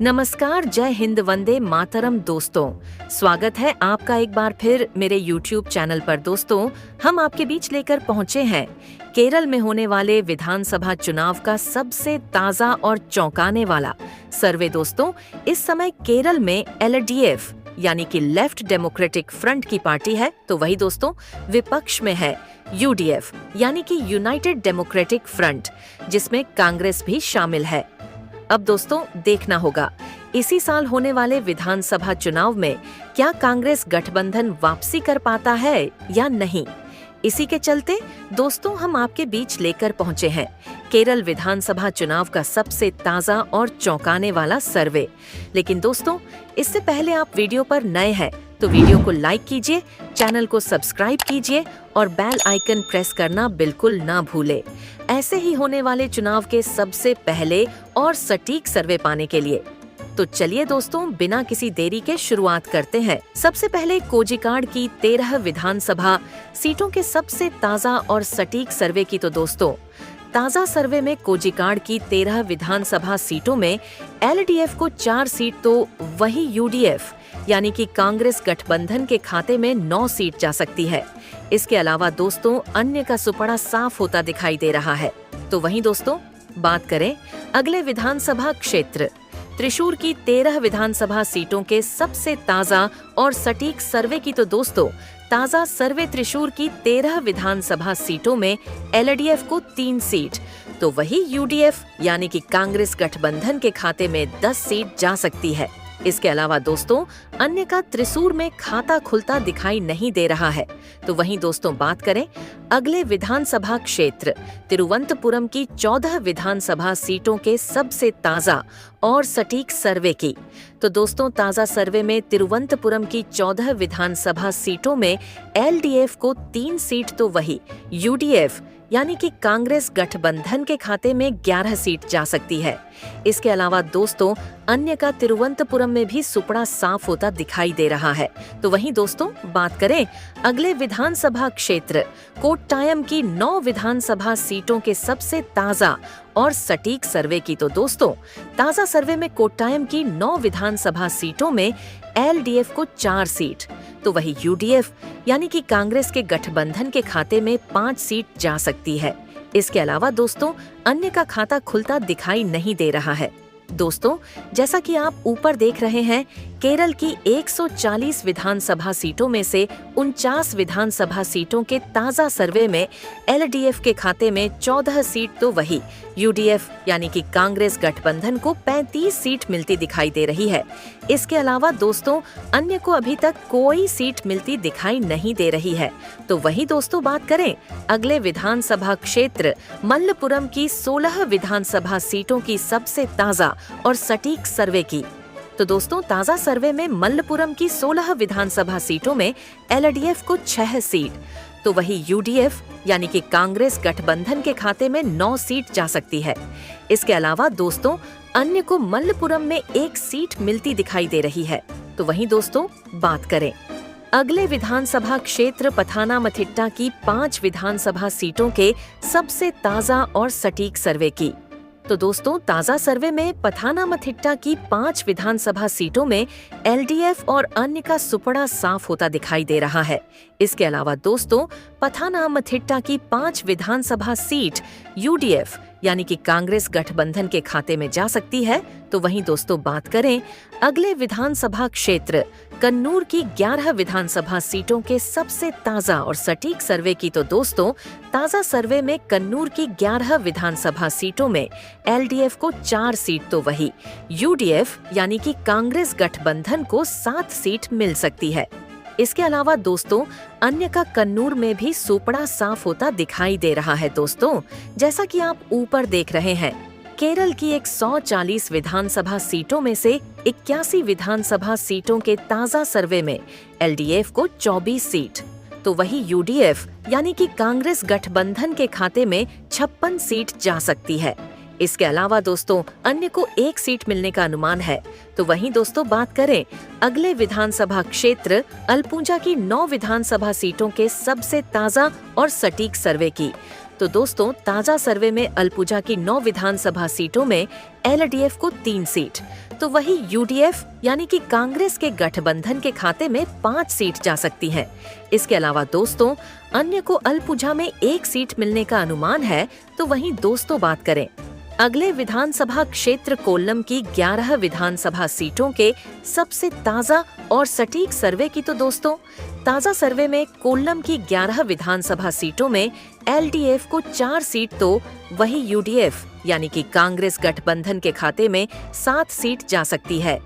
नमस्कार, जय हिंद, वंदे मातरम दोस्तों। स्वागत है आपका एक बार फिर मेरे YouTube चैनल पर। दोस्तों, हम आपके बीच लेकर पहुंचे हैं केरल में होने वाले विधानसभा चुनाव का सबसे ताज़ा और चौंकाने वाला सर्वे। दोस्तों, इस समय केरल में LDF यानी कि लेफ्ट डेमोक्रेटिक फ्रंट की पार्टी है, तो वही दोस्तों विपक्ष में है UDF यानी कि यूनाइटेड डेमोक्रेटिक फ्रंट, जिसमें कांग्रेस भी शामिल है। अब दोस्तों देखना होगा इसी साल होने वाले विधानसभा चुनाव में क्या कांग्रेस गठबंधन वापसी कर पाता है या नहीं। इसी के चलते दोस्तों हम आपके बीच लेकर पहुंचे हैं केरल विधानसभा चुनाव का सबसे ताज़ा और चौंकाने वाला सर्वे। लेकिन दोस्तों, इससे पहले आप वीडियो पर नए हैं तो वीडियो को लाइक कीजिए, चैनल को सब्सक्राइब कीजिए और बेल आइकन प्रेस करना बिल्कुल ना भूले, ऐसे ही होने वाले चुनाव के सबसे पहले और सटीक सर्वे पाने के लिए। तो चलिए दोस्तों, बिना किसी देरी के शुरुआत करते हैं। सबसे पहले कोझिकोड की 13 विधानसभा सीटों के सबसे ताज़ा और सटीक सर्वे की। तो दोस्तों, ताज़ा सर्वे में कोझिकोड की 13 विधानसभा सीटों में LDF को 4 सीट तो वही UDF यानी कि कांग्रेस गठबंधन के खाते में 9 सीट जा सकती है। इसके अलावा दोस्तों अन्य का सुपड़ा साफ होता दिखाई दे रहा है। तो वहीं दोस्तों बात करें अगले विधानसभा क्षेत्र त्रिशूर की 13 विधानसभा सीटों के सबसे ताज़ा और सटीक सर्वे की। तो दोस्तों, ताज़ा सर्वे त्रिशूर की 13 विधानसभा सीटों में LDF को 3 सीट तो वही UDF यानी कि कांग्रेस गठबंधन के खाते में 10 सीट जा सकती है। इसके अलावा दोस्तों अन्य का त्रिशूर में खाता खुलता दिखाई नहीं दे रहा है। तो वहीं दोस्तों बात करें अगले विधानसभा क्षेत्र तिरुवनंतपुरम की 14 विधानसभा सीटों के सबसे ताज़ा और सटीक सर्वे की। तो दोस्तों, ताज़ा सर्वे में तिरुवनंतपुरम की 14 विधानसभा सीटों में LDF को 3 सीट तो वही UDF यानी कि कांग्रेस गठबंधन के खाते में 11 सीट जा सकती है। इसके अलावा दोस्तों अन्य का तिरुवनंतपुरम में भी सुपड़ा साफ होता दिखाई दे रहा है। तो वहीं दोस्तों बात करें अगले विधानसभा क्षेत्र कोट्टायम की 9 विधानसभा सीटों के सबसे ताज़ा और सटीक सर्वे की। तो दोस्तों, ताज़ा सर्वे में कोट्टायम की 9 विधानसभा सीटों में LDF को 4 सीट तो वही UDF यानी कि कांग्रेस के गठबंधन के खाते में 5 सीट जा सकती है। इसके अलावा दोस्तों अन्य का खाता खुलता दिखाई नहीं दे रहा है। दोस्तों, जैसा कि आप ऊपर देख रहे हैं, केरल की 140 विधानसभा सीटों में से 49 विधानसभा सीटों के ताज़ा सर्वे में LDF के खाते में 14 सीट तो वही UDF यानी कि कांग्रेस गठबंधन को 35 सीट मिलती दिखाई दे रही है। इसके अलावा दोस्तों अन्य को अभी तक कोई सीट मिलती दिखाई नहीं दे रही है। तो वही दोस्तों बात करें अगले विधानसभा क्षेत्र मल्लपुरम की 16 विधानसभा सीटों की सबसे ताज़ा और सटीक सर्वे की। तो दोस्तों, ताज़ा सर्वे में मल्लपुरम की 16 विधानसभा सीटों में LDF को 6 सीट तो वही UDF यानी कि कांग्रेस गठबंधन के खाते में 9 सीट जा सकती है। इसके अलावा दोस्तों अन्य को मल्लपुरम में 1 सीट मिलती दिखाई दे रही है। तो वहीं दोस्तों बात करें अगले विधानसभा क्षेत्र पथानामथिट्टा की 5 विधानसभा सीटों के सबसे ताज़ा और सटीक सर्वे की। तो दोस्तों, ताज़ा सर्वे में पथानामथिट्टा की 5 विधानसभा सीटों में LDF और अन्य का सुपड़ा साफ होता दिखाई दे रहा है। इसके अलावा दोस्तों पथानामथिट्टा की 5 विधानसभा सीट UDF यानी कि कांग्रेस गठबंधन के खाते में जा सकती है। तो वहीं दोस्तों बात करें अगले विधानसभा क्षेत्र कन्नूर की 11 विधानसभा सीटों के सबसे ताज़ा और सटीक सर्वे की। तो दोस्तों, ताज़ा सर्वे में कन्नूर की 11 विधानसभा सीटों में LDF को 4 सीट तो वही UDF यानी कि कांग्रेस गठबंधन को 7 सीट मिल सकती है। इसके अलावा दोस्तों अन्य का कन्नूर में भी सुपड़ा साफ होता दिखाई दे रहा है। दोस्तों, जैसा कि आप ऊपर देख रहे हैं, केरल की 140 विधानसभा सीटों में से 81 विधानसभा सीटों के ताज़ा सर्वे में LDF को 24 सीट तो वही UDF यानी कि कांग्रेस गठबंधन के खाते में 56 सीट जा सकती है। इसके अलावा दोस्तों अन्य को 1 सीट मिलने का अनुमान है। तो वहीं दोस्तों बात करें अगले विधानसभा क्षेत्र अलपुजा की 9 विधानसभा सीटों के सबसे ताज़ा और सटीक सर्वे की। तो दोस्तों ताजा सर्वे में अल्पुजा की 9 विधानसभा सीटों में एलडीएफ को 3 सीट, तो वही यूडीएफ यानी कि कांग्रेस के गठबंधन के खाते में 5 सीट जा सकती है। इसके अलावा दोस्तों अन्य को अल्पुजा में 1 सीट मिलने का अनुमान है। तो वहीं दोस्तों बात करें अगले विधानसभा क्षेत्र कोल्लम की 11 विधानसभा सीटों के सबसे ताजा और सटीक सर्वे की, तो दोस्तों ताजा सर्वे में कोल्लम की 11 विधानसभा सीटों में एलडीएफ को 4 सीट, तो वही यूडीएफ यानी कि कांग्रेस गठबंधन के खाते में 7 सीट जा सकती है।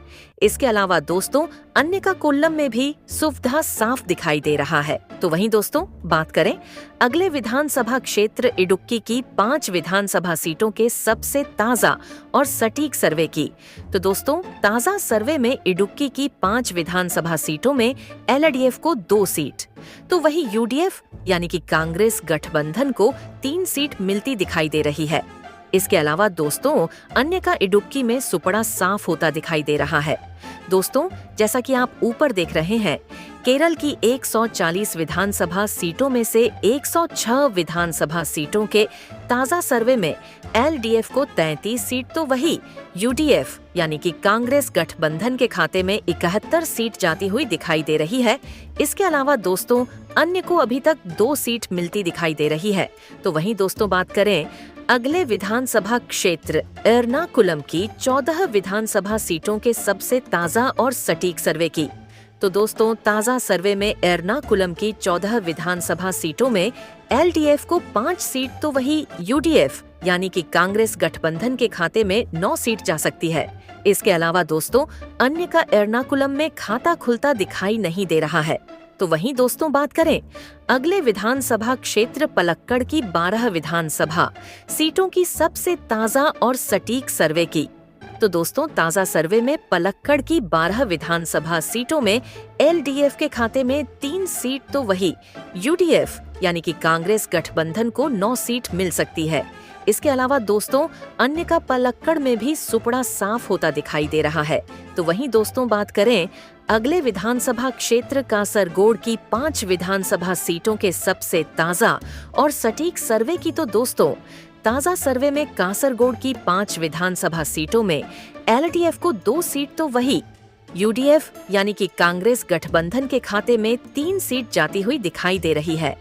इसके अलावा दोस्तों अन्य का कोल्लम में भी सुविधा साफ दिखाई दे रहा है। तो वहीं दोस्तों बात करें अगले विधानसभा क्षेत्र इडुक्की की 5 विधानसभा सीटों के सबसे ताजा और सटीक सर्वे की, तो दोस्तों ताजा सर्वे में इडुक्की की 5 विधानसभा सीटों में एलडीएफ को 2 सीट, तो वही यूडीएफ यानी कि कांग्रेस गठबंधन को 3 सीट मिलती दिखाई दे रही है। इसके अलावा दोस्तों अन्य का इडुक्की में सुपड़ा साफ होता दिखाई दे रहा है। दोस्तों जैसा कि आप ऊपर देख रहे हैं केरल की 140 विधानसभा सीटों में से 106 विधानसभा सीटों के ताजा सर्वे में एलडीएफ को 33 सीट, तो वही यूडीएफ यानी कि कांग्रेस गठबंधन के खाते में 71 सीट जाती हुई दिखाई दे रही है। इसके अलावा दोस्तों अन्य को अभी तक 2 सीट मिलती दिखाई दे रही है। तो वहीं दोस्तों बात करें अगले विधानसभा क्षेत्र एर्नाकुलम की 14 विधानसभा सीटों के सबसे ताजा और सटीक सर्वे की, तो दोस्तों ताजा सर्वे में एर्नाकुलम की 14 विधानसभा सीटों में एलडीएफ को 5 सीट, तो वही यूडीएफ यानी कि कांग्रेस गठबंधन के खाते में 9 सीट जा सकती है। इसके अलावा दोस्तों अन्य का एर्नाकुलम में खाता खुलता दिखाई नहीं दे रहा है। तो वहीं दोस्तों बात करें अगले विधानसभा क्षेत्र पलक्कड़ की 12 विधानसभा सीटों की सबसे ताजा और सटीक सर्वे की, तो दोस्तों ताजा सर्वे में पलक्कड़ की 12 विधानसभा सीटों में एलडीएफ के खाते में 3 सीट, तो वही यूडीएफ यानी कि कांग्रेस गठबंधन को 9 सीट मिल सकती है। इसके अलावा दोस्तों अन्य का पलक्कड़ में भी सुपड़ा साफ होता दिखाई दे रहा है। तो वहीं दोस्तों बात करें अगले विधानसभा क्षेत्र कासरगोड की 5 विधानसभा सीटों के सबसे ताजा और सटीक सर्वे की, तो दोस्तों ताजा सर्वे में कासरगोड की 5 विधानसभा सीटों में एलडीएफ को 2 सीट, तो वही यूडीएफ यानी कि कांग्रेस गठबंधन के खाते में 3 सीट जाती हुई दिखाई दे रही है।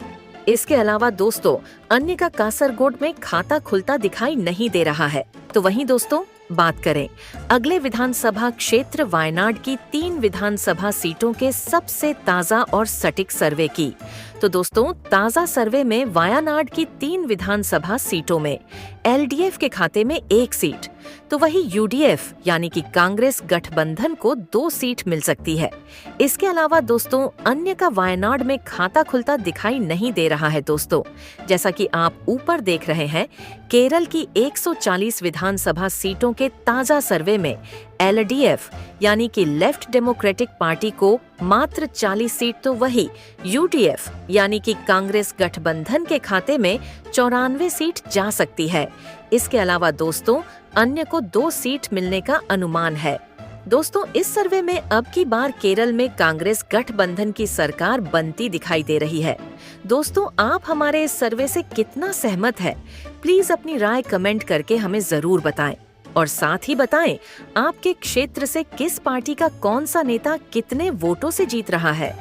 इसके अलावा दोस्तों अन्य का कासरगोड में खाता खुलता दिखाई नहीं दे रहा है। तो वहीं दोस्तों बात करें अगले विधानसभा क्षेत्र वायनाड की 3 विधानसभा सीटों के सबसे ताजा और सटीक सर्वे की, तो दोस्तों ताजा सर्वे में वायनाड की 3 विधानसभा सीटों में एलडीएफ के खाते में 1 सीट, तो वही यूडीएफ यानी कि कांग्रेस गठबंधन को 2 सीट मिल सकती है। इसके अलावा दोस्तों अन्य का वायनाड में खाता खुलता दिखाई नहीं दे रहा है। दोस्तों जैसा कि आप ऊपर देख रहे हैं केरल की 140 विधानसभा सीटों के ताजा सर्वे में एलडीएफ यानी कि लेफ्ट डेमोक्रेटिक पार्टी को मात्र 40 सीट, तो वही यूडीएफ यानी कि कांग्रेस गठबंधन के खाते में 94 सीट जा सकती है। इसके अलावा दोस्तों अन्य को 2 सीट मिलने का अनुमान है। दोस्तों इस सर्वे में अब की बार केरल में कांग्रेस गठबंधन की सरकार बनती दिखाई दे रही है। दोस्तों आप हमारे इस सर्वे से कितना सहमत है, प्लीज अपनी राय कमेंट करके हमें जरूर बताएं और साथ ही बताएं आपके क्षेत्र से किस पार्टी का कौन सा नेता कितने वोटों से जीत रहा है।